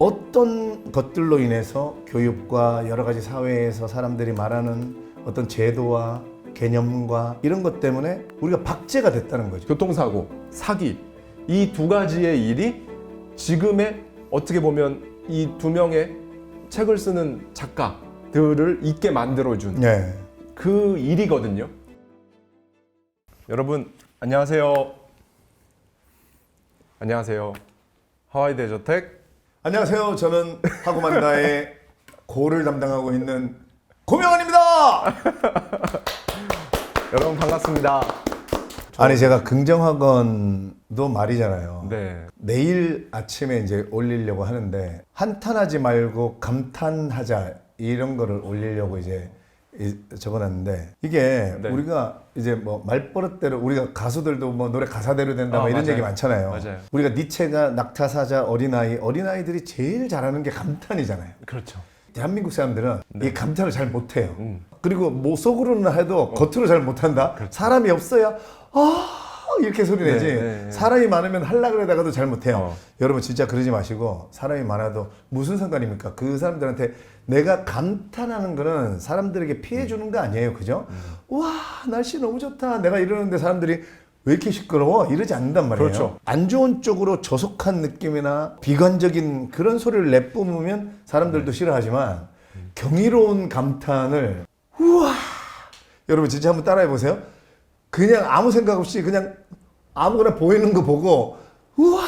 어떤 것들로 인해서 교육과 여러 가지 사회에서 사람들이 말하는 어떤 제도와 개념과 이런 것 때문에 우리가 박제가 됐다는 거죠. 교통사고, 사기, 이 두 가지의 일이 지금의 어떻게 보면 이 두 명의 책을 쓰는 작가들을 있게 만들어준 네. 그 일이거든요. 여러분 안녕하세요. 안녕하세요. 하와이 대저택. 안녕하세요. 저는 하고만다의 고를 담당하고 있는 고명환입니다. 여러분 반갑습니다. 아니 제가 긍정학원도 말이잖아요. 네. 내일 아침에 이제 올리려고 하는데 한탄하지 말고 감탄하자 이런 거를 올리려고 이제 적어놨는데 이게 네. 우리가 이제 뭐 말버릇대로 우리가 가수들도 뭐 노래 가사대로 된다 뭐 이런 맞아요. 얘기 많잖아요. 맞아요. 우리가 니체가 낙타사자 어린아이들이 제일 잘하는 게 감탄이잖아요. 그렇죠. 대한민국 사람들은 이 감탄을 잘 못해요. 그리고 뭐 속으로는 해도 겉으로 잘 못한다. 사람이 없어야 이렇게 소리 내지. 네. 사람이 많으면 하려고 그러다가도 잘 못해요. 여러분 진짜 그러지 마시고 사람이 많아도 무슨 상관입니까? 그 사람들한테 내가 감탄하는 거는 사람들에게 피해 주는 거 아니에요. 그죠? 와 날씨 너무 좋다. 내가 이러는데 사람들이 왜 이렇게 시끄러워? 이러지 않는단 말이에요. 그렇죠. 안 좋은 쪽으로 저속한 느낌이나 비관적인 그런 소리를 내뿜으면 사람들도 싫어하지만 경이로운 감탄을 우와 여러분 진짜 한번 따라해 보세요. 그냥 아무 생각 없이 그냥 아무거나 보이는 거 보고 우와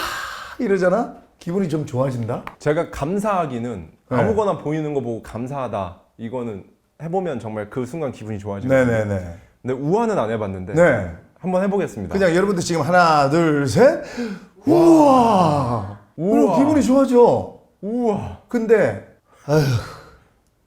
이러잖아. 기분이 좀 좋아진다. 제가 감사하기는 네. 아무거나 보이는 거 보고 감사하다. 이거는 해보면 정말 그 순간 기분이 좋아지거든요. 네네네. 근데 우아는 안 해봤는데 네. 한번 해보겠습니다. 그냥 여러분들 지금 하나 둘 셋 우와 우와. 기분이 좋아져. 우와. 근데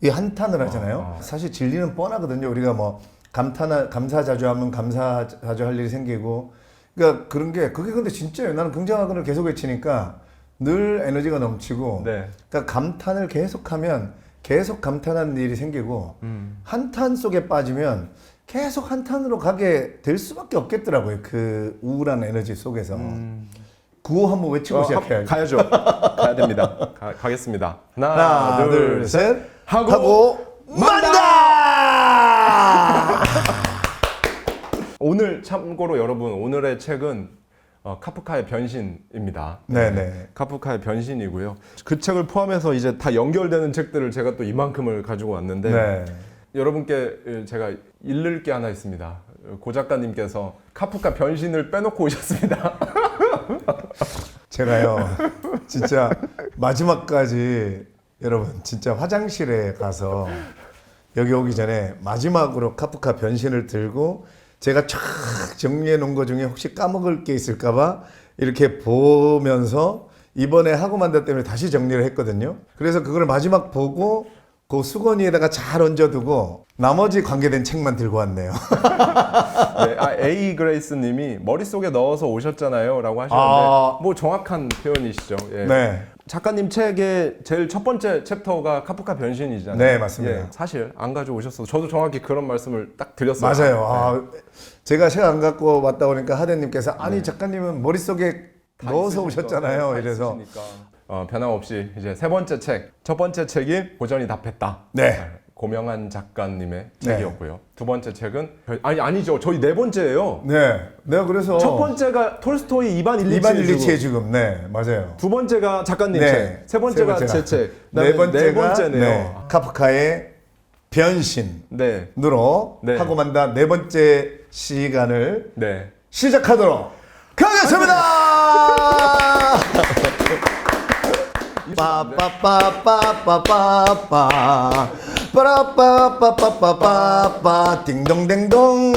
이 한탄을 하잖아요. 사실 진리는 뻔하거든요. 우리가 뭐 감사 자주 하면 감사 자주 할 일이 생기고, 그러니까 그런 게 그게 근데 진짜예요. 나는 긍정학원을 계속 외치니까 늘 에너지가 넘치고, 네. 그러니까 감탄을 계속하면 계속 감탄하는 일이 생기고, 한탄 속에 빠지면 계속 한탄으로 가게 될 수밖에 없겠더라고요. 그 우울한 에너지 속에서. 구호 한번 외치고 시작해야죠. 가야죠. 가야 됩니다. 가겠습니다. 하나, 둘, 셋. 하고 만다! 오늘 참고로 여러분 오늘의 책은 카프카의 변신입니다. 네네. 카프카의 변신이고요. 그 책을 포함해서 이제 다 연결되는 책들을 제가 또 이만큼을 가지고 왔는데 네. 여러분께 제가 읽을 게 하나 있습니다. 고 작가님께서 카프카 변신을 빼놓고 오셨습니다. 제가요, 진짜 마지막까지 여러분, 진짜 화장실에 가서 여기 오기 전에 마지막으로 카프카 변신을 들고 제가 쫙 정리해 놓은 거 중에 혹시 까먹을 게 있을까봐 이렇게 보면서 이번에 하고만다 때문에 다시 정리를 했거든요. 그래서 그걸 마지막 보고 그 수건위에다가 잘 얹어두고 나머지 관계된 책만 들고 왔네요. 네, A 그레이스 님이 머릿속에 넣어서 오셨잖아요 라고 하셨는데 뭐 정확한 표현이시죠. 예. 네. 작가님 책의 제일 첫 번째 챕터가 카프카 변신이잖아요. 네, 맞습니다. 예, 사실 안 가져오셨어도 저도 정확히 그런 말씀을 딱 드렸어요. 맞아요. 제가 책 안 갖고 왔다 오니까 하대님께서 아니 작가님은 머릿속에 넣어서 오셨잖아요. 다 이래서 있으시니까. 변함없이 이제 세 번째 책, 첫 번째 책이 고전이 답했다. 네. 고명한 작가님의 네. 책이었고요. 두 번째 책은 아니죠. 저희 네 번째예요. 네, 내가 그래서 첫 번째가 톨스토이 이반 이반 일리치의 일리치의 죽음, 네, 맞아요. 두 번째가 작가님 네. 책, 세 번째가 제 책, 네 번째가 번째네요. 네, 카프카의 변신으로 네, 네. 하고만다 네 번째 시간을 네. 시작하도록 하겠습니다. 빠빠빠빠빠빠빠 빠라빠빠빠빠빠빠 딩동댕동.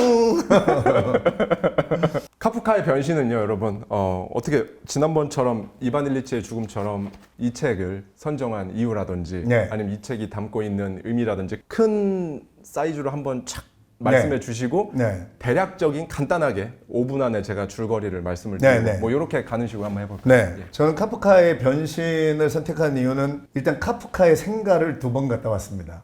카프카의 변신은요, 여러분 어떻게 지난번처럼 이반 일리치의 죽음처럼 이 책을 선정한 이유라든지 네. 아니면 이 책이 담고 있는 의미라든지 큰 사이즈로 한번 착 말씀해 주시고 네. 대략적인 간단하게 5분 안에 제가 줄거리를 말씀을 네, 드리고 네. 뭐 이렇게 가는 식으로 한번 해볼까요? 네, 예. 저는 카프카의 변신을 선택한 이유는 일단 카프카의 생가를 2번 갔다 왔습니다.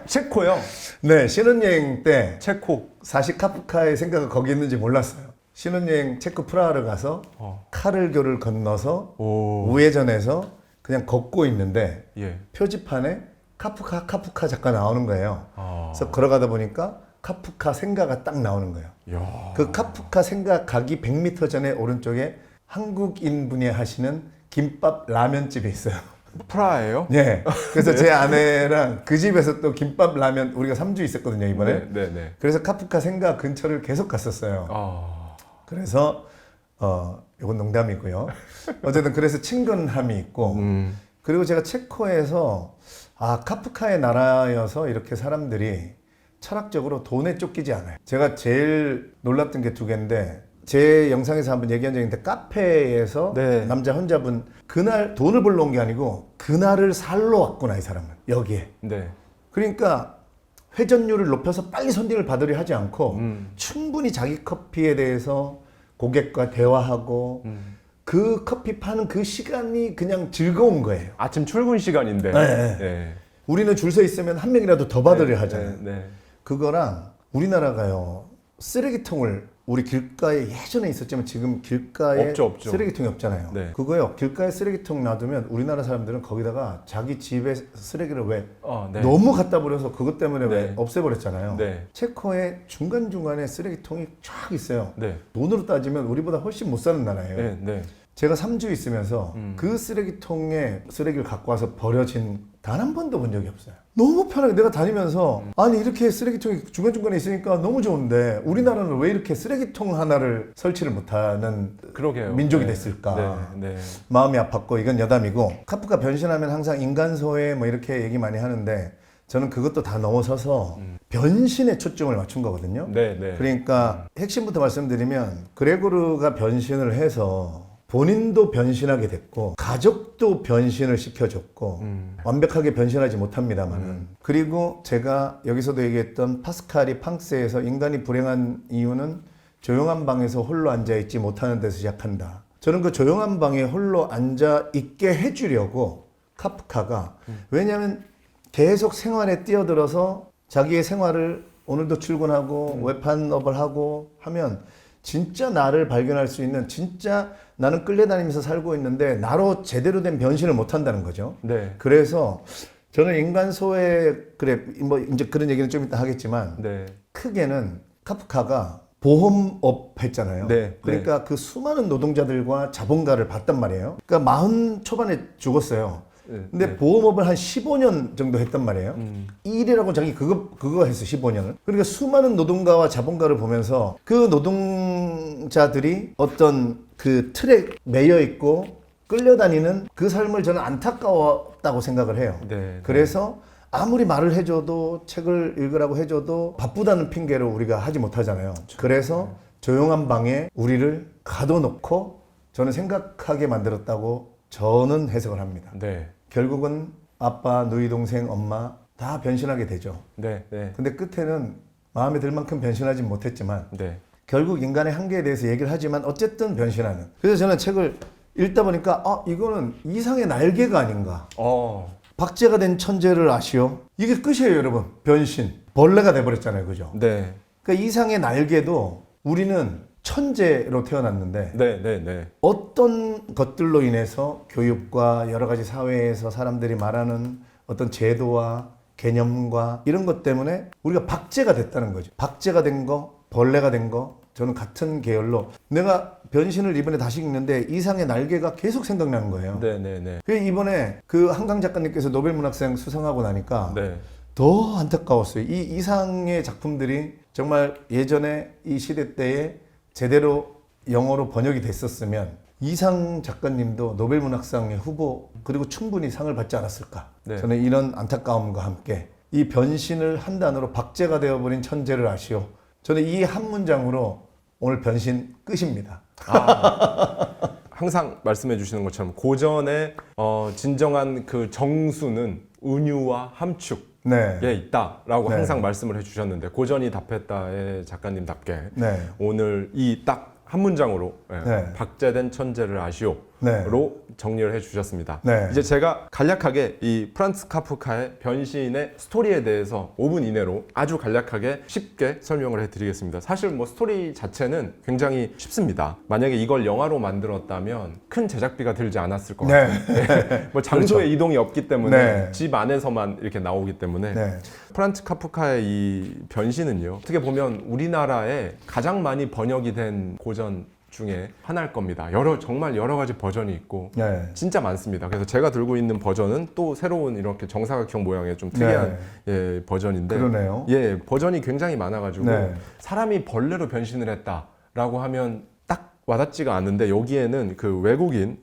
체코요. 네, 신혼여행 때 체코. 사실 카프카의 생가가 거기 있는지 몰랐어요. 신혼여행 체코 프라하를 가서 카를교를 건너서 오. 우회전해서 그냥 걷고 있는데 예. 표지판에 카프카 작가 나오는 거예요. 그래서 걸어가다 보니까 카프카 생가가 딱 나오는 거예요. 야. 그 카프카 생가 가기 100m 전에 오른쪽에 한국인 분이 하시는 김밥 라면집이 있어요. 프라하예요? 예. 그래서 제 아내랑 그 집에서 또 김밥 라면 우리가 3주 있었거든요, 이번에. 네. 그래서 카프카 생가 근처를 계속 갔었어요. 아. 그래서 이건 농담이고요. 어쨌든 그래서 친근함이 있고 그리고 제가 체코에서 카프카의 나라여서 이렇게 사람들이 철학적으로 돈에 쫓기지 않아요. 제가 제일 놀랐던 게 두 개인데 제 영상에서 한번 얘기한 적이 있는데 카페에서 네. 남자 혼자분 그날 돈을 벌러 온 게 아니고 그날을 살러 왔구나 이 사람은 여기에. 네. 그러니까 회전율을 높여서 빨리 손님을 받으려 하지 않고 충분히 자기 커피에 대해서 고객과 대화하고 그 커피 파는 그 시간이 그냥 즐거운 거예요. 아침 출근 시간인데. 네. 네. 우리는 줄 서 있으면 한 명이라도 더 받으려 하잖아요. 네. 그거랑 우리나라가요 쓰레기통을 우리 길가에 예전에 있었지만 지금 길가에 없죠. 쓰레기통이 없잖아요. 네. 그거요 길가에 쓰레기통 놔두면 우리나라 사람들은 거기다가 자기 집에 쓰레기를 왜 네. 너무 갖다 버려서 그것 때문에 네. 왜 없애버렸잖아요. 네. 체코에 중간중간에 쓰레기통이 쫙 있어요. 네. 돈으로 따지면 우리보다 훨씬 못 사는 나라예요. 네. 제가 3주 있으면서 그 쓰레기통에 쓰레기를 갖고 와서 버려진 단 한 번도 본 적이 없어요. 너무 편하게 내가 다니면서 아니 이렇게 쓰레기통이 중간중간에 있으니까 너무 좋은데 우리나라는 왜 이렇게 쓰레기통 하나를 설치를 못하는 그러게요. 민족이 네. 됐을까. 네. 마음이 아팠고 이건 여담이고 카프카 변신하면 항상 인간소외 뭐 이렇게 얘기 많이 하는데 저는 그것도 다 넘어서서 변신에 초점을 맞춘 거거든요. 네. 그러니까 핵심부터 말씀드리면 그레고르가 변신을 해서 본인도 변신하게 됐고 가족도 변신을 시켜줬고 완벽하게 변신하지 못합니다만은 그리고 제가 여기서도 얘기했던 파스칼이 팡스에서 인간이 불행한 이유는 조용한 방에서 홀로 앉아있지 못하는 데서 시작한다. 저는 그 조용한 방에 홀로 앉아있게 해주려고 카프카가 왜냐하면 계속 생활에 뛰어들어서 자기의 생활을 오늘도 출근하고 웹판업을 하고 하면 진짜 나를 발견할 수 있는 진짜 나는 끌려다니면서 살고 있는데 나로 제대로 된 변신을 못 한다는 거죠. 네. 그래서 저는 인간 소외 그래 뭐 이제 그런 얘기는 좀 이따 하겠지만 네. 크게는 카프카가 보험업 했잖아요. 네. 그러니까 그 수많은 노동자들과 자본가를 봤단 말이에요. 그러니까 40 초반에 죽었어요. 근데 보험업을 한 15년 정도 했단 말이에요. 일이라고 자기 그거 했어 15년을. 그러니까 수많은 노동가와 자본가를 보면서 그 노동자들이 어떤 그 틀에 매여 있고 끌려다니는 그 삶을 저는 안타까웠다고 생각을 해요. 네. 그래서 아무리 말을 해줘도 책을 읽으라고 해줘도 바쁘다는 핑계로 우리가 하지 못하잖아요. 그래서 조용한 방에 우리를 가둬놓고 저는 생각하게 만들었다고 저는 해석을 합니다. 네. 결국은 아빠, 누이 동생, 엄마 다 변신하게 되죠. 네. 근데 끝에는 마음에 들 만큼 변신하지 못했지만 네. 결국 인간의 한계에 대해서 얘기를 하지만 어쨌든 변신하는. 그래서 저는 책을 읽다 보니까 이거는 이상의 날개가 아닌가. 박제가 된 천재를 아시오. 이게 끝이에요, 여러분. 변신. 벌레가 돼버렸잖아요, 그죠? 네. 그러니까 이상의 날개도 우리는 천재로 태어났는데 네. 어떤 것들로 인해서 교육과 여러 가지 사회에서 사람들이 말하는 어떤 제도와 개념과 이런 것 때문에 우리가 박제가 됐다는 거죠. 박제가 된 거, 벌레가 된 거, 저는 같은 계열로 내가 변신을 이번에 다시 읽는데 이상의 날개가 계속 생각나는 거예요. 네. 그래서 이번에 그 한강 작가님께서 노벨문학상 수상하고 나니까 네. 더 안타까웠어요. 이 이상의 작품들이 정말 예전에 이 시대 때에 제대로 영어로 번역이 됐었으면 이상 작가님도 노벨문학상의 후보 그리고 충분히 상을 받지 않았을까. 네. 저는 이런 안타까움과 함께 이 변신을 한 단어로 박제가 되어버린 천재를 아시오. 저는 이 한 문장으로 오늘 변신 끝입니다. 항상 말씀해 주시는 것처럼 고전의 진정한 그 정수는 은유와 함축 네. 예 있다라고 네. 항상 말씀을 해주셨는데 고전이 답했다의 작가님답게 네. 오늘 이 딱 한 문장으로 네. 박제된 천재를 아시오 네. 정리를 해주셨습니다. 네. 이제 제가 간략하게 이 프란츠 카프카의 변신의 스토리에 대해서 5분 이내로 아주 간략하게 쉽게 설명을 해드리겠습니다. 사실 뭐 스토리 자체는 굉장히 쉽습니다. 만약에 이걸 영화로 만들었다면 큰 제작비가 들지 않았을 것 같아요. 네. 뭐 장소의 그렇죠. 이동이 없기 때문에 네. 집 안에서만 이렇게 나오기 때문에 네. 프란츠 카프카의 이 변신은요, 어떻게 보면 우리나라에 가장 많이 번역이 된 고전 중에 하나일 겁니다. 정말 여러 가지 버전이 있고 네. 진짜 많습니다. 그래서 제가 들고 있는 버전은 또 새로운 이렇게 정사각형 모양의 좀 특이한 예, 버전인데, 그러네요. 예, 버전이 굉장히 많아가지고 네. 사람이 벌레로 변신을 했다라고 하면 딱 와닿지가 않는데, 여기에는 그 외국인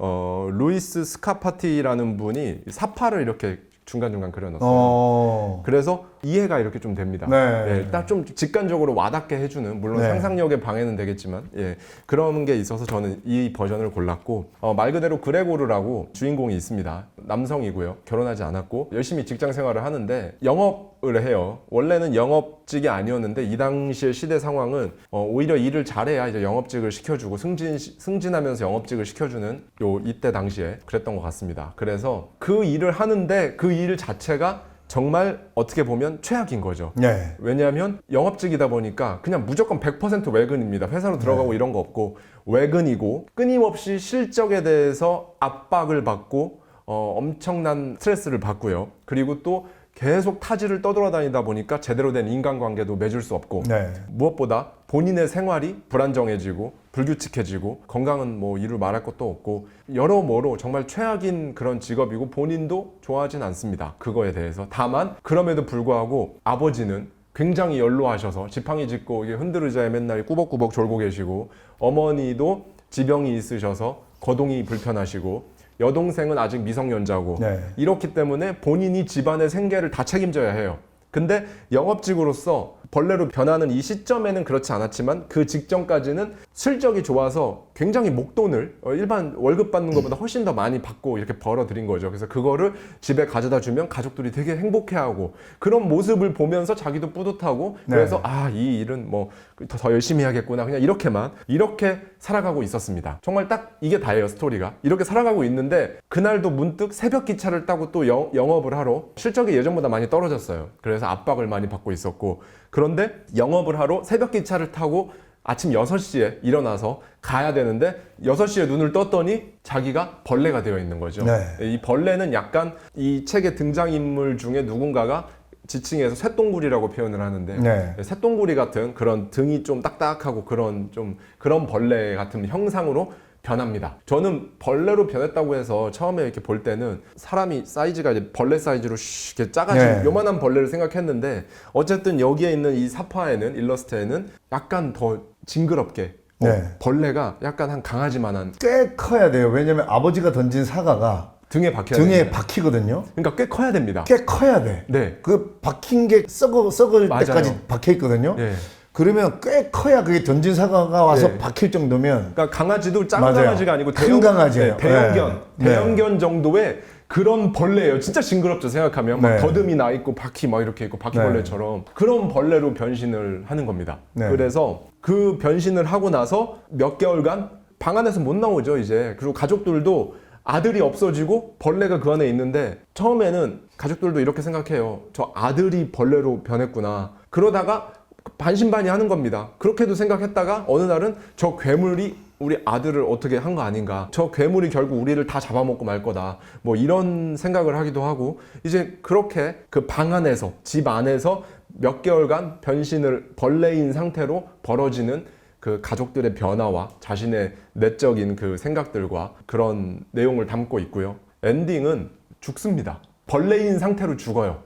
루이스 스카파티라는 분이 사파를 이렇게 중간중간 그려놨어요. 그래서 이해가 이렇게 좀 됩니다. 네. 예, 딱 좀 직관적으로 와닿게 해주는, 물론 네. 상상력에 방해는 되겠지만, 예, 그런 게 있어서 저는 이 버전을 골랐고, 말 그대로 그레고르라고 주인공이 있습니다. 남성이고요. 결혼하지 않았고 열심히 직장 생활을 하는데 영업을 해요. 원래는 영업직이 아니었는데 이 당시의 시대 상황은 오히려 일을 잘해야 이제 영업직을 시켜주고 승진하면서 영업직을 시켜주는 이때 당시에 그랬던 것 같습니다. 그래서 그 일을 하는데 그 일 자체가 정말 어떻게 보면 최악인 거죠. 네. 왜냐하면 영업직이다 보니까 그냥 무조건 100% 외근입니다. 회사로 들어가고 이런 거 없고 외근이고, 끊임없이 실적에 대해서 압박을 받고 엄청난 스트레스를 받고요. 그리고 또 계속 타지를 떠돌아다니다 보니까 제대로 된 인간관계도 맺을 수 없고, 네. 무엇보다 본인의 생활이 불안정해지고 불규칙해지고, 건강은 뭐 이루 말할 것도 없고, 여러모로 정말 최악인 그런 직업이고 본인도 좋아하진 않습니다. 그거에 대해서. 다만 그럼에도 불구하고 아버지는 굉장히 연로하셔서 지팡이 짚고 이게 흔들의자에 맨날 꾸벅꾸벅 졸고 계시고, 어머니도 지병이 있으셔서 거동이 불편하시고, 여동생은 아직 미성년자고, 네. 이렇기 때문에 본인이 집안의 생계를 다 책임져야 해요. 근데 영업직으로서 벌레로 변하는 이 시점에는 그렇지 않았지만 그 직전까지는 실적이 좋아서 굉장히 목돈을 일반 월급 받는 것보다 훨씬 더 많이 받고 이렇게 벌어들인 거죠. 그래서 그거를 집에 가져다 주면 가족들이 되게 행복해하고, 그런 모습을 보면서 자기도 뿌듯하고, 그래서 이 일은 뭐 더 열심히 해야겠구나, 그냥 이렇게 살아가고 있었습니다. 정말 딱 이게 다예요, 스토리가. 이렇게 살아가고 있는데 그날도 문득 새벽 기차를 타고 또 영업을 하러, 실적이 예전보다 많이 떨어졌어요. 그래서 압박을 많이 받고 있었고, 그런데 영업을 하러 새벽 기차를 타고 아침 6시에 일어나서 가야 되는데 6시에 눈을 떴더니 자기가 벌레가 되어 있는 거죠. 네. 이 벌레는 약간 이 책의 등장인물 중에 누군가가 지칭해서 쇳덩구리라고 표현을 하는데, 네. 쇳덩구리 같은 그런 등이 좀 딱딱하고 그런 벌레 같은 형상으로 변합니다. 저는 벌레로 변했다고 해서 처음에 이렇게 볼 때는 사람이 사이즈가 이제 벌레 사이즈로 이렇게 작아진 네. 요만한 벌레를 생각했는데, 어쨌든 여기에 있는 이 사파에는, 일러스트에는 약간 더 징그럽게 네. 벌레가 약간 한 강아지만한 꽤 커야 돼요. 왜냐면 아버지가 던진 사과가 등에 박혀야 등에 됩니다. 박히거든요. 그러니까 꽤 커야 됩니다. 꽤 커야 돼. 네. 그 박힌 게 썩을 맞아요. 때까지 박혀 있거든요. 네. 그러면 꽤 커야 그게 던진 사과가 와서 네. 박힐 정도면. 그러니까 강아지도 작은 맞아요. 강아지가 아니고 큰 강아지예요. 대형견, 네. 대형견 정도의 그런 벌레예요. 진짜 징그럽죠, 생각하면. 막 네. 더듬이 나 있고 바퀴 막 이렇게 있고 바퀴벌레처럼 그런 벌레로 변신을 하는 겁니다. 네. 그래서 그 변신을 하고 나서 몇 개월간 방 안에서 못 나오죠, 이제. 그리고 가족들도 아들이 없어지고 벌레가 그 안에 있는데, 처음에는 가족들도 이렇게 생각해요. 저 아들이 벌레로 변했구나. 그러다가 반신반의 하는 겁니다. 그렇게도 생각했다가 어느 날은 저 괴물이 우리 아들을 어떻게 한 거 아닌가, 저 괴물이 결국 우리를 다 잡아먹고 말 거다, 뭐 이런 생각을 하기도 하고, 이제 그렇게 그 방 안에서, 집 안에서 몇 개월간 변신을 벌레인 상태로 벌어지는 그 가족들의 변화와 자신의 내적인 그 생각들과 그런 내용을 담고 있고요. 엔딩은 죽습니다. 벌레인 상태로 죽어요.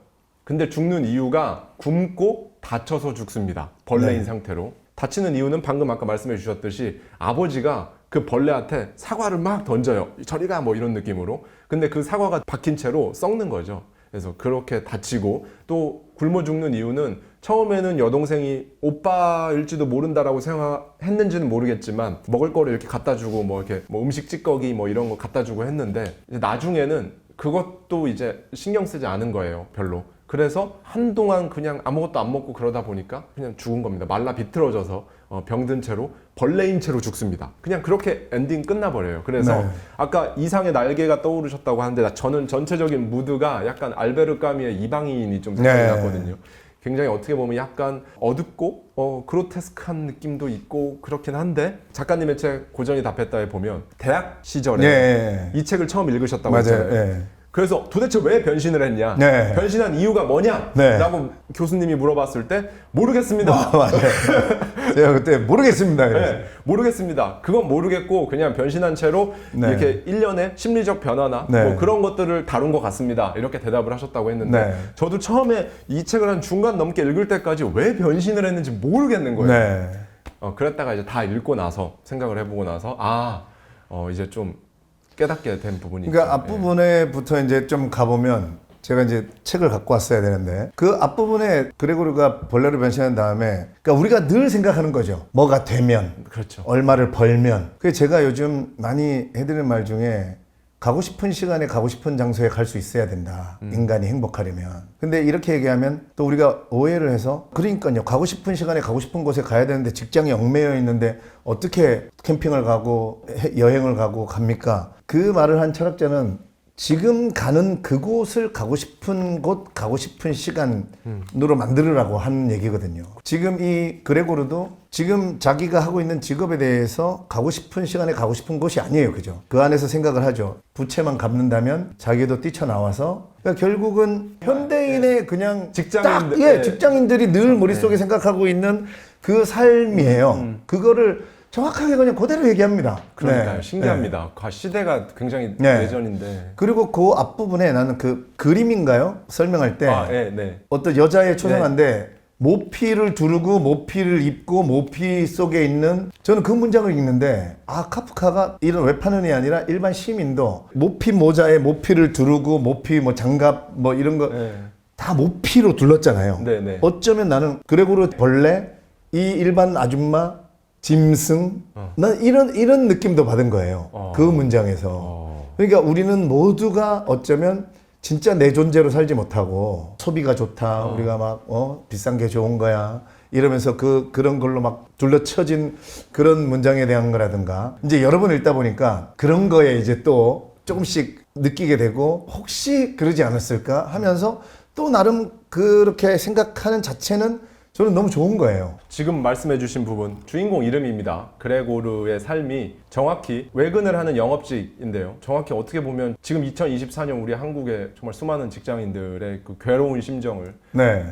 근데 죽는 이유가 굶고 다쳐서 죽습니다. 벌레인 네. 상태로. 다치는 이유는 방금 아까 말씀해 주셨듯이 아버지가 그 벌레한테 사과를 막 던져요. 저리 가, 뭐 이런 느낌으로. 근데 그 사과가 박힌 채로 썩는 거죠. 그래서 그렇게 다치고, 또 굶어 죽는 이유는 처음에는 여동생이 오빠일지도 모른다라고 생각했는지는 모르겠지만 먹을 거를 이렇게 갖다 주고, 뭐 이렇게 뭐 음식 찌꺼기 뭐 이런 거 갖다 주고 했는데, 이제 나중에는 그것도 이제 신경 쓰지 않은 거예요, 별로. 그래서 한동안 그냥 아무것도 안 먹고 그러다 보니까 그냥 죽은 겁니다. 말라 비틀어져서 병든 채로 벌레인 채로 죽습니다. 그냥 그렇게 엔딩 끝나버려요. 그래서 네. 아까 이상의 날개가 떠오르셨다고 하는데 저는 전체적인 무드가 약간 알베르 까미의 이방인이 좀 생각이 네. 났거든요. 굉장히 어떻게 보면 약간 어둡고 그로테스크한 느낌도 있고 그렇긴 한데 작가님의 책 고전이 답했다에 보면 대학 시절에 네. 이 책을 처음 읽으셨다고 맞아요. 했잖아요. 네. 그래서 도대체 왜 변신을 했냐? 네. 변신한 이유가 뭐냐? 네. 라고 교수님이 물어봤을 때 모르겠습니다. 맞아요. 제가 그때 모르겠습니다. 그래서. 네, 모르겠습니다. 그건 모르겠고 그냥 변신한 채로 네. 이렇게 일련의 심리적 변화나 네. 뭐 그런 것들을 다룬 것 같습니다. 이렇게 대답을 하셨다고 했는데 네. 저도 처음에 이 책을 한 중간 넘게 읽을 때까지 왜 변신을 했는지 모르겠는 거예요. 네. 그랬다가 이제 다 읽고 나서 생각을 해보고 나서 이제 좀 깨닫게 된 부분이 그러니까 있죠. 앞부분에부터 이제 좀 가보면 제가 이제 책을 갖고 왔어야 되는데 그 앞부분에 그레고르가 벌레로 변신한 다음에 그러니까 우리가 늘 생각하는 거죠. 뭐가 되면, 그렇죠. 얼마를 벌면. 그래서 제가 요즘 많이 해드리는 말 중에 가고 싶은 시간에 가고 싶은 장소에 갈 수 있어야 된다. 인간이 행복하려면. 근데 이렇게 얘기하면 또 우리가 오해를 해서 그러니까요. 가고 싶은 시간에 가고 싶은 곳에 가야 되는데 직장이 얽매여 있는데 어떻게 캠핑을 가고 여행을 가고 갑니까? 그 말을 한 철학자는 지금 가는 그곳을 가고 싶은 곳, 가고 싶은 시간으로 만들으라고 하는 얘기거든요. 지금 이 그레고르도 지금 자기가 하고 있는 직업에 대해서 가고 싶은 시간에 가고 싶은 곳이 아니에요. 그죠? 그 안에서 생각을 하죠. 부채만 갚는다면 자기도 뛰쳐나와서 그러니까 결국은 현대인의 그냥 직장인들, 딱, 직장인들이 늘 머릿속에 생각하고 있는 그 삶이에요. 그거를 정확하게 그냥 그대로 얘기합니다. 그러니까요. 네. 신기합니다. 시대가 굉장히 네. 예전인데. 그리고 그 앞부분에 나는 그 그림인가요? 설명할 때 네. 어떤 여자의 초상화인데 모피를 두르고 모피를 입고 모피 속에 있는 저는 그 문장을 읽는데 카프카가 이런 외판원이 아니라 일반 시민도 모피 모자에 모피를 두르고 모피 뭐 장갑 뭐 이런 거 다 모피로 둘렀잖아요. 네. 어쩌면 나는 그레고르 벌레 이 일반 아줌마 짐승 난 이런 느낌도 받은 거예요. 그 문장에서. 그러니까 우리는 모두가 어쩌면 진짜 내 존재로 살지 못하고 소비가 좋다. 우리가 막 비싼 게 좋은 거야. 이러면서 그런 걸로 막 둘러쳐진 그런 문장에 대한 거라든가 이제 여러 번 읽다 보니까 그런 거에 이제 또 조금씩 느끼게 되고 혹시 그러지 않았을까 하면서 또 나름 그렇게 생각하는 자체는 저는 너무 좋은 거예요. 지금 말씀해주신 부분 주인공 이름입니다. 그레고르의 삶이 정확히 외근을 하는 영업직인데요. 정확히 어떻게 보면 지금 2024년 우리 한국의 정말 수많은 직장인들의 그 괴로운 심정을 네.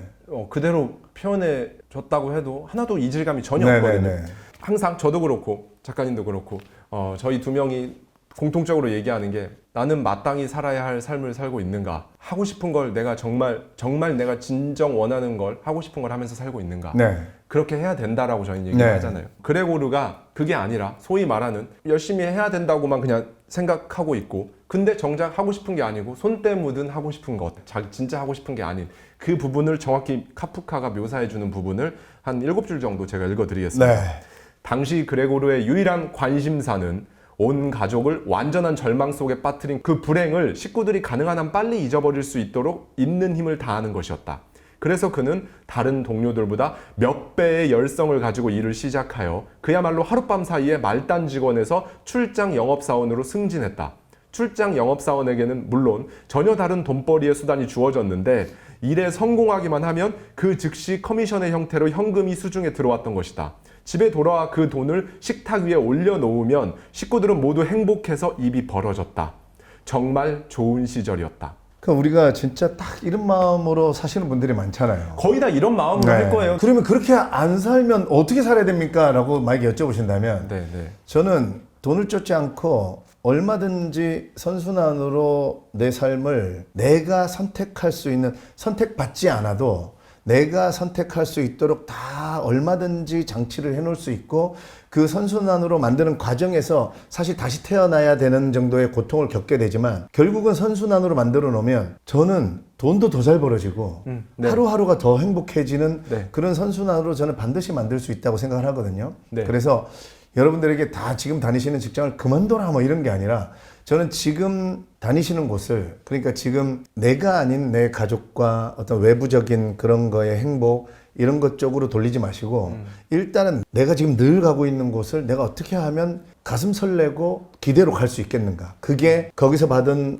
그대로 표현해 줬다고 해도 하나도 이질감이 전혀 네, 없거든요. 네, 네. 항상 저도 그렇고 작가님도 그렇고 저희 두 명이 공통적으로 얘기하는 게 나는 마땅히 살아야 할 삶을 살고 있는가? 하고 싶은 걸 내가 정말 내가 진정 원하는 걸 하고 싶은 걸 하면서 살고 있는가? 네. 그렇게 해야 된다라고 저희는 얘기를 네. 하잖아요. 그레고르가 그게 아니라 소위 말하는 열심히 해야 된다고만 그냥 생각하고 있고 근데 정작 하고 싶은 게 아니고 손때 묻은 하고 싶은 것 진짜 하고 싶은 게 아닌 그 부분을 정확히 카프카가 묘사해주는 부분을 한 7줄 정도 제가 읽어드리겠습니다. 네. 당시 그레고르의 유일한 관심사는 온 가족을 완전한 절망 속에 빠뜨린 그 불행을 식구들이 가능한 한 빨리 잊어버릴 수 있도록 있는 힘을 다하는 것이었다. 그래서 그는 다른 동료들보다 몇 배의 열성을 가지고 일을 시작하여 그야말로 하룻밤 사이에 말단 직원에서 출장 영업사원으로 승진했다. 출장 영업사원에게는 물론 전혀 다른 돈벌이의 수단이 주어졌는데 일에 성공하기만 하면 그 즉시 커미션의 형태로 현금이 수중에 들어왔던 것이다. 집에 돌아와 그 돈을 식탁 위에 올려놓으면 식구들은 모두 행복해서 입이 벌어졌다. 정말 좋은 시절이었다. 그러니까 우리가 진짜 딱 이런 마음으로 사시는 분들이 많잖아요. 거의 다 이런 마음으로 할 거예요. 그러면 그렇게 안 살면 어떻게 살아야 됩니까? 라고 만약에 여쭤보신다면 네. 저는 돈을 쫓지 않고 얼마든지 선순환으로 내 삶을 내가 선택할 수 있는 선택받지 않아도 내가 선택할 수 있도록 다 얼마든지 장치를 해놓을 수 있고 그 선순환으로 만드는 과정에서 사실 다시 태어나야 되는 정도의 고통을 겪게 되지만 결국은 선순환으로 만들어 놓으면 저는 돈도 더 잘 벌어지고 네. 하루하루가 더 행복해지는 네. 그런 선순환으로 저는 반드시 만들 수 있다고 생각을 하거든요. 네. 그래서 여러분들에게 다 지금 다니시는 직장을 그만둬라 뭐 이런 게 아니라 저는 지금 다니시는 곳을 그러니까 지금 내가 아닌 내 가족과 어떤 외부적인 그런 거의 행복 이런 것 쪽으로 돌리지 마시고 일단은 내가 지금 늘 가고 있는 곳을 내가 어떻게 하면 가슴 설레고 기대로 갈 수 있겠는가. 그게 거기서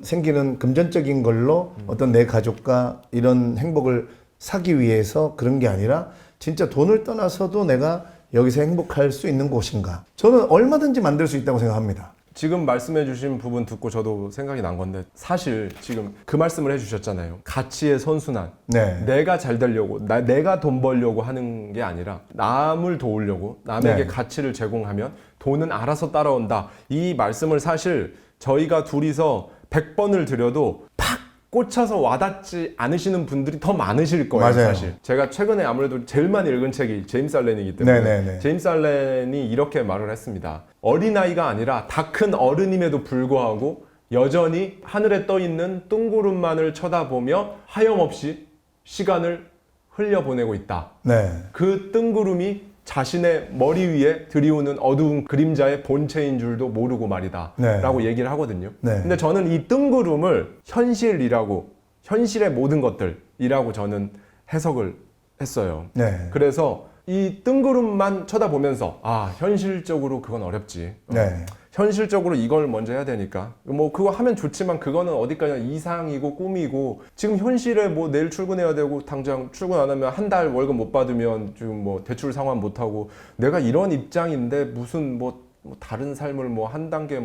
생기는 금전적인 걸로 어떤 내 가족과 이런 행복을 사기 위해서 그런 게 아니라 진짜 돈을 떠나서도 내가 여기서 행복할 수 있는 곳인가. 저는 얼마든지 만들 수 있다고 생각합니다. 지금 말씀해 주신 부분 듣고 저도 생각이 난 건데 사실 지금 그 말씀을 해주셨잖아요. 가치의 선순환. 네. 내가 잘 되려고 내가 돈 벌려고 하는 게 아니라 남을 도우려고 남에게 네. 가치를 제공하면 돈은 알아서 따라온다. 이 말씀을 사실 저희가 둘이서 100번을 드려도 팍 꽂혀서 와닿지 않으시는 분들이 더 많으실 거예요. 맞아요. 사실 제가 최근에 아무래도 제일 많이 읽은 책이 제임스 알렌이기 때문에 네네네. 제임스 알렌이 이렇게 말을 했습니다. 어린아이가 아니라 다 큰 어른임에도 불구하고 여전히 하늘에 떠 있는 뜬구름만을 쳐다보며 하염없이 시간을 흘려보내고 있다. 네. 그 뜬구름이 자신의 머리 위에 들이우는 어두운 그림자의 본체인 줄도 모르고 말이다. 네. 라고 얘기를 하거든요. 네. 근데 저는 이 뜬구름을 현실이라고, 현실의 모든 것들이라고 저는 해석을 했어요. 네. 그래서 이 뜬구름만 쳐다보면서 현실적으로 그건 어렵지. 네. 현실적으로 이걸 먼저 해야 되니까 뭐 그거 하면 좋지만 그거는 어디까지나 이상이고 꿈이고 지금 현실에 뭐 내일 출근해야 되고 당장 출근 안 하면 한 달 월급 못 받으면 지금 뭐 대출 상환 못 하고 내가 이런 입장인데 무슨 뭐 다른 삶을 뭐 한 단계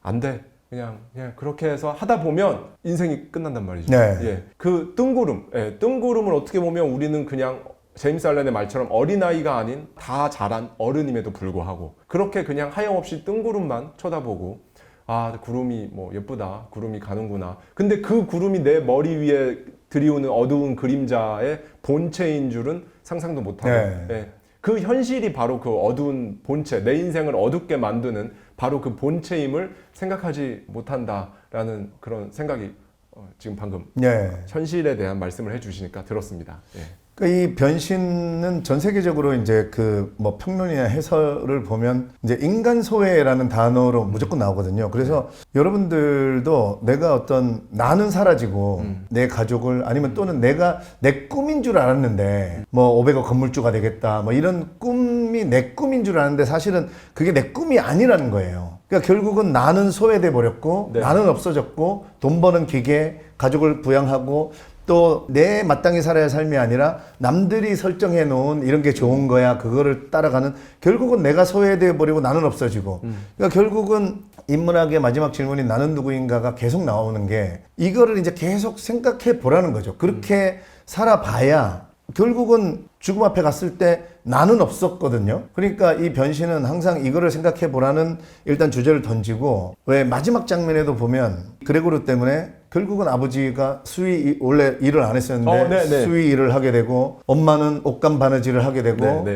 안 돼. 그냥 그렇게 해서 하다 보면 인생이 끝난단 말이죠. 네. 예. 그 뜬구름을 어떻게 보면 우리는 그냥 제임스 알렌의 말처럼 어린아이가 아닌 다 자란 어른임에도 불구하고 그렇게 그냥 하염없이 뜬구름만 쳐다보고 구름이 뭐 예쁘다. 구름이 가는구나. 근데 그 구름이 내 머리 위에 들이우는 어두운 그림자의 본체인 줄은 상상도 못하고 네. 예. 그 현실이 바로 그 어두운 본체, 내 인생을 어둡게 만드는 바로 그 본체임을 생각하지 못한다라는 그런 생각이 지금 방금 네. 현실에 대한 말씀을 해주시니까 들었습니다. 예. 그러니까 이 변신은 전 세계적으로 이제 그 뭐 평론이나 해설을 보면 이제 인간 소외라는 단어로 무조건 나오거든요. 그래서 여러분들도 내가 어떤 나는 사라지고 내 가족을 아니면 또는 내가 내 꿈인 줄 알았는데 뭐 500억 건물주가 되겠다 뭐 이런 꿈이 내 꿈인 줄 알았는데 사실은 그게 내 꿈이 아니라는 거예요. 그러니까 결국은 나는 소외돼 버렸고 네. 나는 없어졌고 돈 버는 기계 가족을 부양하고 또 내 마땅히 살아야 할 삶이 아니라 남들이 설정해 놓은 이런 게 좋은 거야 그거를 따라가는 결국은 내가 소외돼 버리고 나는 없어지고 그러니까 결국은 인문학의 마지막 질문인 나는 누구인가가 계속 나오는 게 이거를 이제 계속 생각해 보라는 거죠. 그렇게 살아봐야 결국은 죽음 앞에 갔을 때 나는 없었거든요. 그러니까 이 변신은 항상 이거를 생각해 보라는 일단 주제를 던지고 왜 마지막 장면에도 보면 그레고르 때문에 결국은 아버지가 원래 일을 안 했었는데 수의 일을 하게 되고 엄마는 옷감 바느질을 하게 되고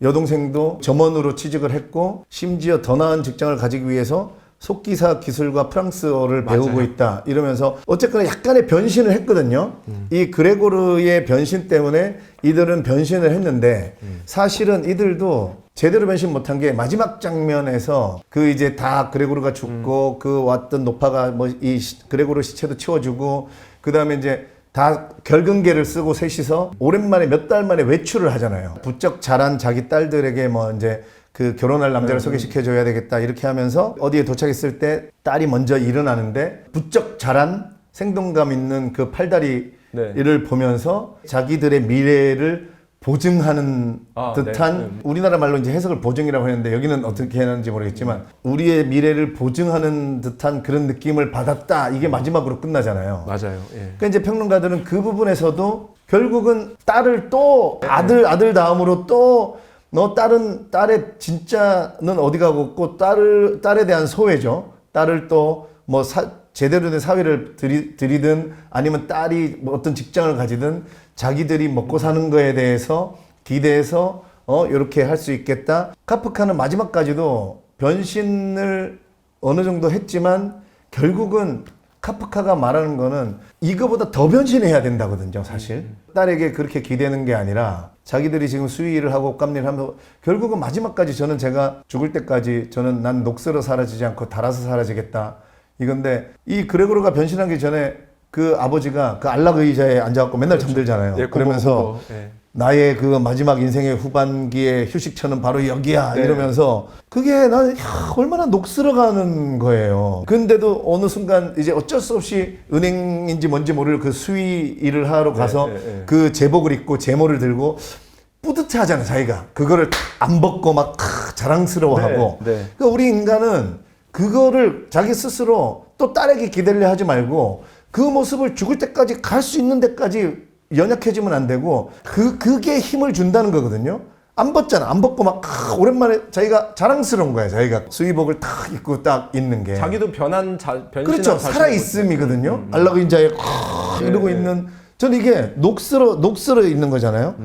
여동생도 점원으로 취직을 했고 심지어 더 나은 직장을 가지기 위해서 속기사 기술과 프랑스어를 배우고 있다 이러면서 어쨌거나 약간의 변신을 했거든요. 이 그레고르의 변신 때문에 이들은 변신을 했는데 사실은 이들도 제대로 변신 못한 게 마지막 장면에서 그 이제 다 그레고르가 죽고 그 왔던 노파가 뭐 이 그레고르 시체도 치워주고 그 다음에 이제 다 결근계를 쓰고 셋이서 오랜만에 몇 달 만에 외출을 하잖아요. 부쩍 자란 자기 딸들에게 뭐 이제 그 결혼할 남자를 소개시켜줘야 되겠다 이렇게 하면서 어디에 도착했을 때 딸이 먼저 일어나는데 부쩍 자란 생동감 있는 그 팔다리를 보면서 자기들의 미래를 보증하는 듯한 우리나라 말로 이제 해석을 보증이라고 했는데 여기는 어떻게 하는지 모르겠지만 우리의 미래를 보증하는 듯한 그런 느낌을 받았다 이게 마지막으로 끝나잖아요. 맞아요. 예. 그러니까 이제 평론가들은 그 부분에서도 결국은 딸을 또 아들 다음으로 또 너 딸의 진짜는 어디 가고 있고 딸에 대한 소외죠. 딸을 또 뭐 제대로 된 사회를 들이든 아니면 딸이 뭐 어떤 직장을 가지든 자기들이 먹고 사는 거에 대해서 기대해서 이렇게 할 수 있겠다. 카프카는 마지막까지도 변신을 어느 정도 했지만 결국은 카프카가 말하는 거는 이거보다 더 변신해야 된다거든요, 사실. 딸에게 그렇게 기대는 게 아니라 자기들이 지금 수의를 하고 깜일을 하면서 결국은 마지막까지 저는 제가 죽을 때까지 저는 난 녹슬어 사라지지 않고 달아서 사라지겠다. 이건데 이 그레고르가 변신하기 전에 그 아버지가 그 안락 의자에 앉아갖고 맨날 잠들잖아요. 예, 그러면서 예. 나의 그 마지막 인생의 후반기의 휴식처는 바로 여기야 네. 이러면서 그게 나는 얼마나 녹슬어가는 거예요. 근데도 어느 순간 이제 어쩔 수 없이 은행인지 뭔지 모를 그 수의 일을 하러 가서 그 제복을 입고 제모를 들고 뿌듯해하잖아 자기가. 그거를 안 벗고 막 자랑스러워하고. 그러니까 우리 인간은 그거를 자기 스스로 또 딸에게 기대려 하지 말고 그 모습을 죽을 때까지 갈 수 있는 데까지 연약해지면 안 되고 그게 힘을 준다는 거거든요. 안 벗잖아. 안 벗고 막 오랜만에 자기가 자랑스러운 거야. 자기가 수의복을 딱 입고 딱 있는 게. 자기도 변신한 그렇죠. 살아 있음이거든요. 안락의자에 이러고 있는. 저는 이게 녹슬어 있는 거잖아요.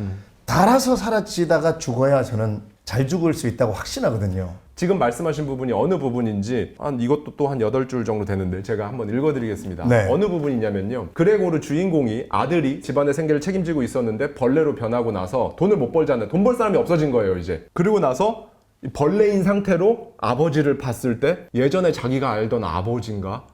달아서 사라지다가 죽어야 저는 잘 죽을 수 있다고 확신하거든요. 지금 말씀하신 부분이 어느 부분인지 이것도 또 한 8줄 정도 되는데 제가 한번 읽어드리겠습니다. 네. 어느 부분이냐면요. 그레고르 주인공이 아들이 집안의 생계를 책임지고 있었는데 벌레로 변하고 나서 돈을 못 벌잖아요. 돈 벌 사람이 없어진 거예요 이제. 그리고 나서 이 벌레인 상태로 아버지를 봤을 때 예전에 자기가 알던 아버지인가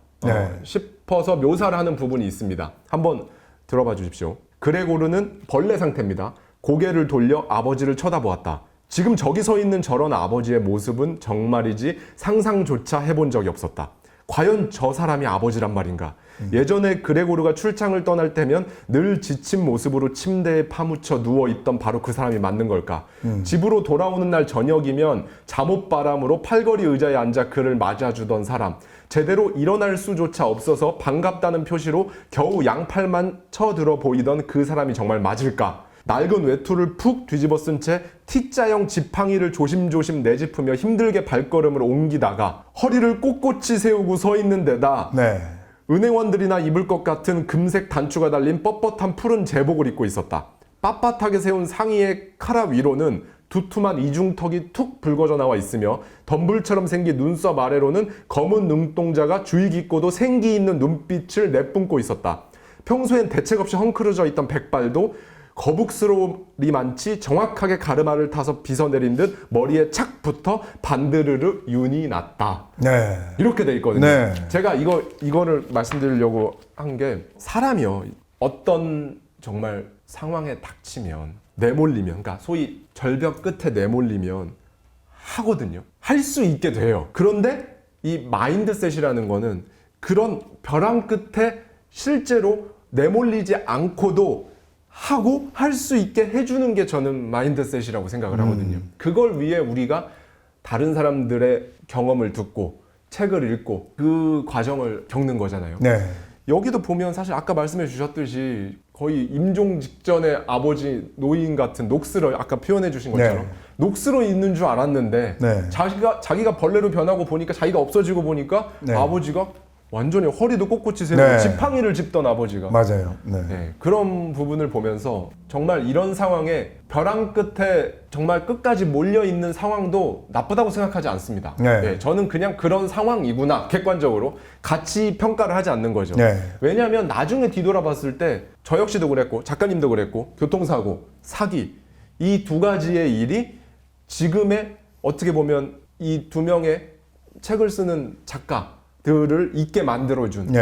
싶어서 묘사를 하는 부분이 있습니다. 한번 들어봐 주십시오. 그레고르는 벌레 상태입니다. 고개를 돌려 아버지를 쳐다보았다. 지금 저기 서 있는 저런 아버지의 모습은 정말이지 상상조차 해본 적이 없었다. 과연 저 사람이 아버지란 말인가? 예전에 그레고르가 출장을 떠날 때면 늘 지친 모습으로 침대에 파묻혀 누워있던 바로 그 사람이 맞는 걸까? 집으로 돌아오는 날 저녁이면 잠옷바람으로 팔걸이 의자에 앉아 그를 맞아주던 사람. 제대로 일어날 수조차 없어서 반갑다는 표시로 겨우 양팔만 쳐들어 보이던 그 사람이 정말 맞을까? 낡은 외투를 푹 뒤집어 쓴 채 T자형 지팡이를 조심조심 내짚으며 힘들게 발걸음을 옮기다가 허리를 꼿꼿이 세우고 서 있는 데다 은행원들이나 입을 것 같은 금색 단추가 달린 뻣뻣한 푸른 제복을 입고 있었다. 빳빳하게 세운 상의의 카라 위로는 두툼한 이중턱이 툭 붉어져 나와 있으며 덤불처럼 생긴 눈썹 아래로는 검은 눈동자가 주의 깊고도 생기 있는 눈빛을 내뿜고 있었다. 평소엔 대책 없이 헝클어져 있던 백발도 거북스러움이 많지 정확하게 가르마를 타서 빗어내린 듯 머리에 착 붙어 반드르르 윤이 났다. 이렇게 돼 있거든요. 제가 이거를 말씀드리려고 한 게 사람이요. 어떤 정말 상황에 닥치면 내몰리면 그러니까 소위 절벽 끝에 내몰리면 하거든요. 할 수 있게 돼요. 그런데 이 마인드셋이라는 거는 그런 벼랑 끝에 실제로 내몰리지 않고도 하고 할 수 있게 해주는 게 저는 마인드셋이라고 생각을 하거든요. 그걸 위해 우리가 다른 사람들의 경험을 듣고 책을 읽고 그 과정을 겪는 거잖아요. 여기도 보면 사실 아까 말씀해 주셨듯이 거의 임종 직전에 아버지 노인 같은 녹슬어 아까 표현해 주신 것처럼 녹슬어 있는 줄 알았는데 자기가 벌레로 변하고 보니까 자기가 없어지고 보니까 아버지가 완전히 허리도 꼿꼿이 세우고 지팡이를 짚던 아버지가 맞아요. 그런 부분을 보면서 정말 이런 상황에 벼랑 끝에 정말 끝까지 몰려있는 상황도 나쁘다고 생각하지 않습니다. 저는 그냥 그런 상황이구나 객관적으로 같이 평가를 하지 않는 거죠. 왜냐하면 나중에 뒤돌아봤을 때 저 역시도 그랬고 작가님도 그랬고 교통사고, 사기 이 두 가지의 일이 지금의 어떻게 보면 이 두 명의 책을 쓰는 작가들을 있게 만들어준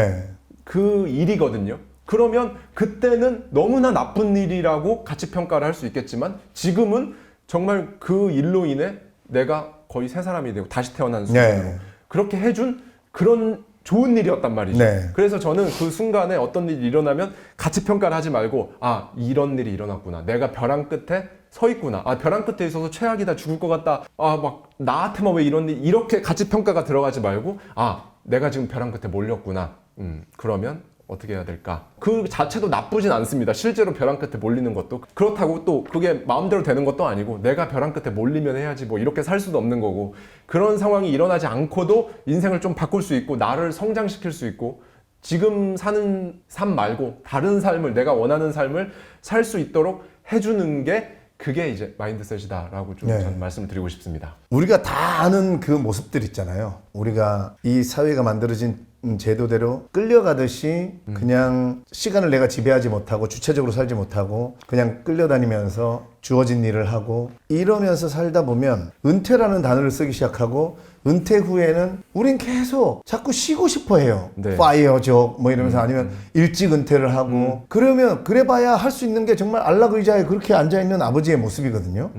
그 일이거든요. 그러면 그때는 너무나 나쁜 일이라고 같이 평가를 할 수 있겠지만 지금은 정말 그 일로 인해 내가 거의 새 사람이 되고 다시 태어난 수준으로 그렇게 해준 그런 좋은 일이었단 말이죠. 그래서 저는 그 순간에 어떤 일이 일어나면 같이 평가를 하지 말고 아 이런 일이 일어났구나. 내가 벼랑 끝에 서 있구나. 아 벼랑 끝에 있어서 최악이다. 죽을 것 같다. 아 막 나한테만 왜 이런 일 이렇게 같이 평가가 들어가지 말고 아 내가 지금 벼랑 끝에 몰렸구나. 그러면 어떻게 해야 될까? 그 자체도 나쁘진 않습니다. 실제로 벼랑 끝에 몰리는 것도 그렇다고 또 그게 마음대로 되는 것도 아니고 내가 벼랑 끝에 몰리면 해야지 뭐 이렇게 살 수도 없는 거고 그런 상황이 일어나지 않고도 인생을 좀 바꿀 수 있고 나를 성장시킬 수 있고 지금 사는 삶 말고 다른 삶을 내가 원하는 삶을 살 수 있도록 해주는 게 그게 이제 마인드셋이다라고 좀 저는 말씀을 드리고 싶습니다. 우리가 다 아는 그 모습들 있잖아요. 우리가 이 사회가 만들어진 제도대로 끌려가듯이 그냥 시간을 내가 지배하지 못하고 주체적으로 살지 못하고 그냥 끌려다니면서 주어진 일을 하고 이러면서 살다 보면 은퇴라는 단어를 쓰기 시작하고 은퇴 후에는 우린 계속 자꾸 쉬고 싶어 해요. 네. 파이어족 뭐 이러면서 아니면 일찍 은퇴를 하고 그러면 그래봐야 할 수 있는 게 정말 안락 의자에 그렇게 앉아있는 아버지의 모습이거든요.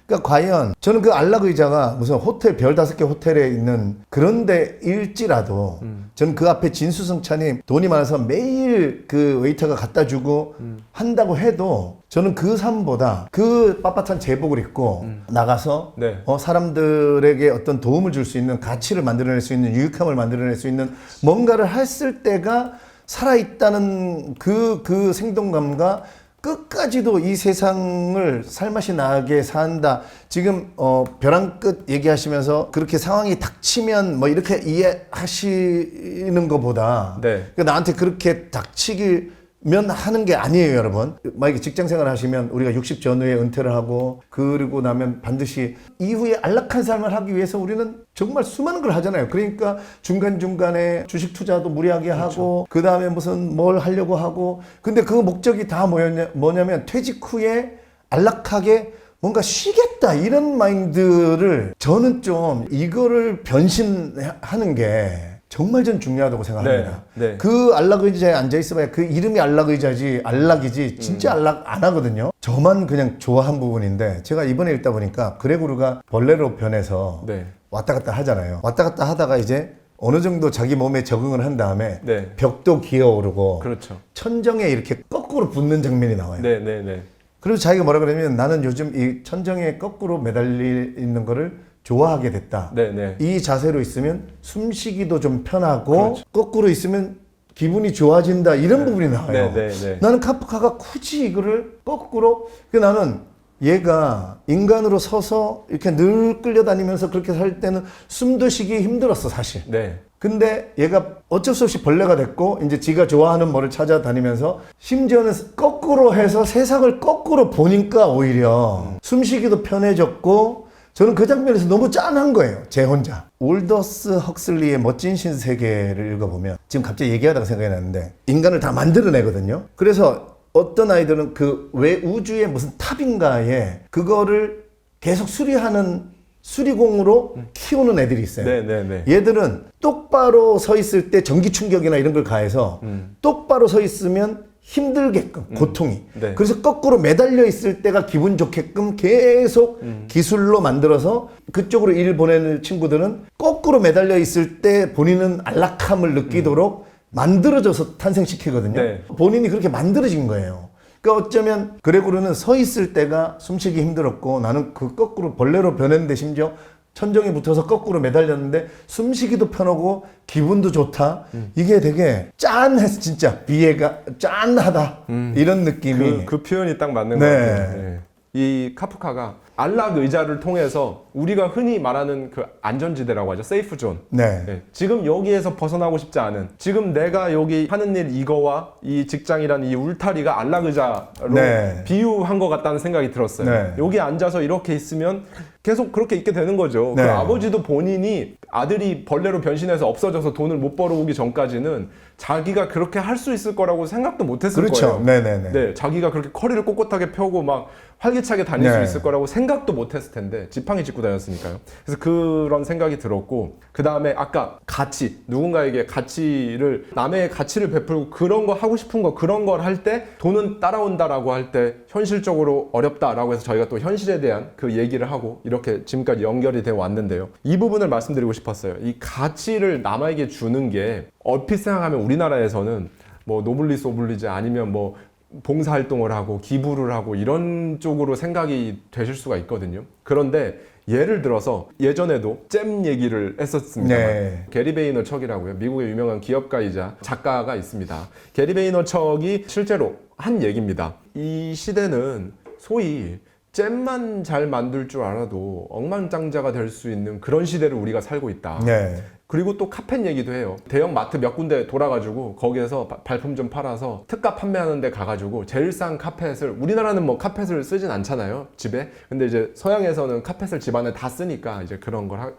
그러니까 과연 저는 그 안락 의자가 무슨 호텔 별 5개 호텔에 있는 그런 데일지라도 저는 그 앞에 진수성찬이 돈이 많아서 매일 그 웨이터가 갖다 주고 한다고 해도 저는 그 삶보다 그 빳빳한 제복을 입고 나가서 네. 사람들에게 어떤 도움을 줄 수 있는 가치를 만들어낼 수 있는 유익함을 만들어낼 수 있는 뭔가를 했을 때가 살아있다는 그 생동감과 끝까지도 이 세상을 살맛이 나게 산다. 지금 벼랑 끝 얘기하시면서 그렇게 상황이 닥치면 뭐 이렇게 이해하시는 것보다 네. 그러니까 나한테 그렇게 닥치기면 하는 게 아니에요, 여러분. 만약에 직장 생활 하시면 우리가 60 전후에 은퇴를 하고 그리고 나면 반드시 이후에 안락한 삶을 하기 위해서 우리는 정말 수많은 걸 하잖아요. 그러니까 중간중간에 주식 투자도 무리하게 하고 그 다음에 무슨 뭘 하려고 하고 근데 그 목적이 다 뭐냐면 퇴직 후에 안락하게 뭔가 쉬겠다 이런 마인드를 저는 좀 이거를 변신하는 게 정말 전 중요하다고 생각합니다. 네, 네. 그 안락 의자에 앉아 있어봐야 그 이름이 안락 의자지 안락이지 진짜 안락 안 하거든요. 저만 그냥 좋아한 부분인데 제가 이번에 읽다 보니까 그레고르가 벌레로 변해서 네. 왔다 갔다 하잖아요. 왔다 갔다 하다가 이제 어느 정도 자기 몸에 적응을 한 다음에 네. 벽도 기어오르고 그렇죠. 천정에 이렇게 거꾸로 붙는 장면이 나와요. 네, 네, 네. 그래서 자기가 뭐라 그러면 나는 요즘 이 천정에 거꾸로 매달려 있는 거를 좋아하게 됐다. 네, 네. 이 자세로 있으면 숨쉬기도 좀 편하고 그렇죠. 거꾸로 있으면 기분이 좋아진다 이런 부분이 나와요. 네, 네, 네. 나는 카프카가 굳이 이거를 거꾸로 나는 얘가 인간으로 서서 이렇게 늘 끌려다니면서 그렇게 살 때는 숨도 쉬기 힘들었어 사실. 네. 근데 얘가 어쩔 수 없이 벌레가 됐고 이제 지가 좋아하는 뭐를 찾아다니면서 심지어는 거꾸로 해서 세상을 거꾸로 보니까 오히려 숨쉬기도 편해졌고 저는 그 장면에서 너무 짠한 거예요. 제 혼자. 올더스 헉슬리의 멋진 신세계를 읽어보면 지금 갑자기 얘기하다가 생각이 났는데 인간을 다 만들어내거든요. 그래서 어떤 아이들은 그 왜 우주의 무슨 탑인가에 그거를 계속 수리하는 수리공으로 키우는 애들이 있어요. 네, 네, 네. 얘들은 똑바로 서 있을 때 전기 충격이나 이런 걸 가해서 똑바로 서 있으면 힘들게끔 고통이 네. 그래서 거꾸로 매달려 있을 때가 기분 좋게끔 계속 기술로 만들어서 그쪽으로 일 보내는 친구들은 거꾸로 매달려 있을 때 본인은 안락함을 느끼도록 만들어져서 탄생시키거든요. 네. 본인이 그렇게 만들어진 거예요. 그러니까 어쩌면 그레고르는 서 있을 때가 숨쉬기 힘들었고 나는 그 거꾸로 벌레로 변했는데 심지어 천정에 붙어서 거꾸로 매달렸는데 숨쉬기도 편하고 기분도 좋다. 이게 되게 짠해서 진짜 비애가 짠하다 이런 느낌이 그 표현이 딱 맞는 네. 것 같아요. 네. 이 카프카가 안락 의자를 통해서 우리가 흔히 말하는 그 안전지대라고 하죠. 세이프 존. 네. 네. 지금 여기에서 벗어나고 싶지 않은 지금 내가 여기 하는 일 이거와 이 직장이라는 이 울타리가 안락 의자로 네. 비유한 것 같다는 생각이 들었어요. 네. 여기 앉아서 이렇게 있으면 계속 그렇게 있게 되는 거죠. 네. 그 아버지도 본인이 아들이 벌레로 변신해서 없어져서 돈을 못 벌어오기 전까지는 자기가 그렇게 할 수 있을 거라고 생각도 못 했을 그렇죠. 거예요. 네네네. 네, 자기가 그렇게 허리를 꼿꼿하게 펴고 막 활기차게 다닐 수 네. 있을 거라고 생각도 못 했을 텐데 지팡이 짚고 다녔으니까요. 그래서 그런 생각이 들었고 그 다음에 아까 가치, 누군가에게 가치를 남의 가치를 베풀고 그런 거 하고 싶은 거 그런 걸 할 때 돈은 따라온다라고 할 때 현실적으로 어렵다라고 해서 저희가 또 현실에 대한 그 얘기를 하고 이렇게 지금까지 연결이 되어 왔는데요. 이 부분을 말씀드리고 싶었어요. 이 가치를 남에게 주는 게 얼핏 생각하면 우리나라에서는 뭐 노블리스 오블리제 아니면 뭐 봉사활동을 하고 기부를 하고 이런 쪽으로 생각이 되실 수가 있거든요. 그런데 예를 들어서 예전에도 잼 얘기를 했었습니다. 네. 게리 베이너척이라고요. 미국의 유명한 기업가이자 작가가 있습니다. 게리 베이너척이 실제로 한 얘기입니다. 이 시대는 소위 잼만 잘 만들 줄 알아도 억만장자가 될 수 있는 그런 시대를 우리가 살고 있다. 네. 그리고 또 카페 얘기도 해요. 대형 마트 몇 군데 돌아가지고 거기에서 발품 좀 팔아서 특가 판매하는 데 가가지고 제일 싼 카펫을, 우리나라는 뭐 카펫을 쓰진 않잖아요, 집에. 근데 이제 서양에서는 카펫을 집안에 다 쓰니까 이제 그런 걸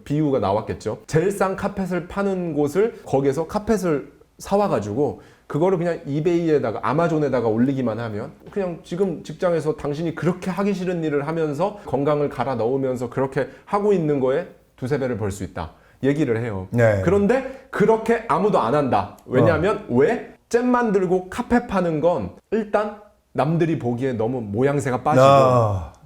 비유가 나왔겠죠. 제일 싼 카펫을 파는 곳을, 거기에서 카펫을 사와가지고 그거를 그냥 이베이에다가 아마존에다가 올리기만 하면, 그냥 지금 직장에서 당신이 그렇게 하기 싫은 일을 하면서 건강을 갈아 넣으면서 그렇게 하고 있는 거에 두세 배를 벌 수 있다 얘기를 해요. 네. 그런데 그렇게 아무도 안 한다. 왜냐하면 왜? 잼 만들고 카페 파는 건 일단 남들이 보기에 너무 모양새가 빠지고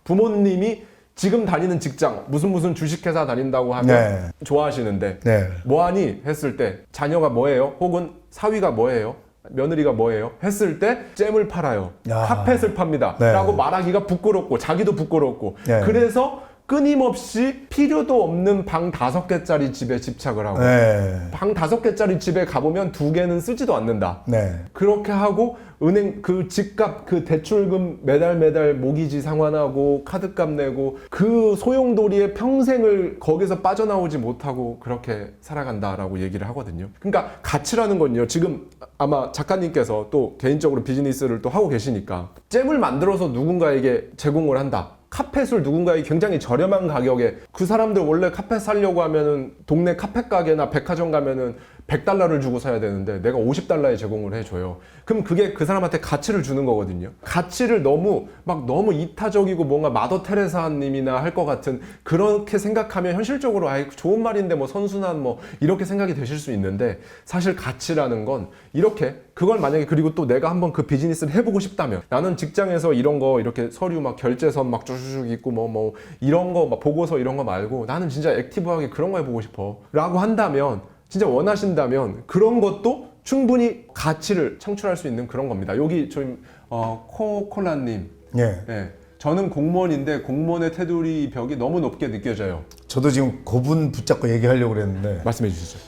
부모님이 지금 다니는 직장 무슨 주식회사 다닌다고 하면 네. 좋아하시는데 네. 뭐하니? 했을 때 자녀가 뭐예요? 혹은 사위가 뭐예요? 며느리가 뭐예요? 했을 때 잼을 팔아요. 야. 카펫을 팝니다. 네. 라고 말하기가 부끄럽고 자기도 부끄럽고 네. 그래서 끊임없이 필요도 없는 방 5개짜리 집에 집착을 하고 네. 방 5개짜리 집에 가보면 2개는 쓰지도 않는다. 네. 그렇게 하고 은행 그 집값 그 대출금 매달 모기지 상환하고 카드값 내고 그 소용돌이에 평생을 거기서 빠져나오지 못하고 그렇게 살아간다라고 얘기를 하거든요. 그러니까 가치라는 건요, 지금 아마 작가님께서 또 개인적으로 비즈니스를 또 하고 계시니까 잼을 만들어서 누군가에게 제공을 한다. 카펫을 누군가에게 굉장히 저렴한 가격에, 그 사람들 원래 카펫 사려고 하면은 동네 카펫 가게나 백화점 가면은 $100를 주고 사야 되는데 내가 $50에 제공을 해줘요. 그럼 그게 그 사람한테 가치를 주는 거거든요. 가치를 너무 이타적이고 뭔가 마더 테레사 님이나 할 것 같은 그렇게 생각하면 현실적으로 아이 좋은 말인데 뭐 선순환 뭐 이렇게 생각이 되실 수 있는데, 사실 가치라는 건 이렇게, 그걸 만약에, 그리고 또 내가 한번 그 비즈니스를 해보고 싶다면, 나는 직장에서 이런 거 이렇게 서류 막 결제선 막 쭉쭉 있고 뭐 이런 거 막 보고서 이런 거 말고 나는 진짜 액티브하게 그런 거 해보고 싶어 라고 한다면, 진짜 원하신다면 그런 것도 충분히 가치를 창출할 수 있는 그런 겁니다. 여기 저희 코콜라님, 예. 네. 저는 공무원인데 공무원의 테두리 벽이 너무 높게 느껴져요. 저도 지금 고분 붙잡고 얘기하려고 그랬는데 말씀해 주시죠.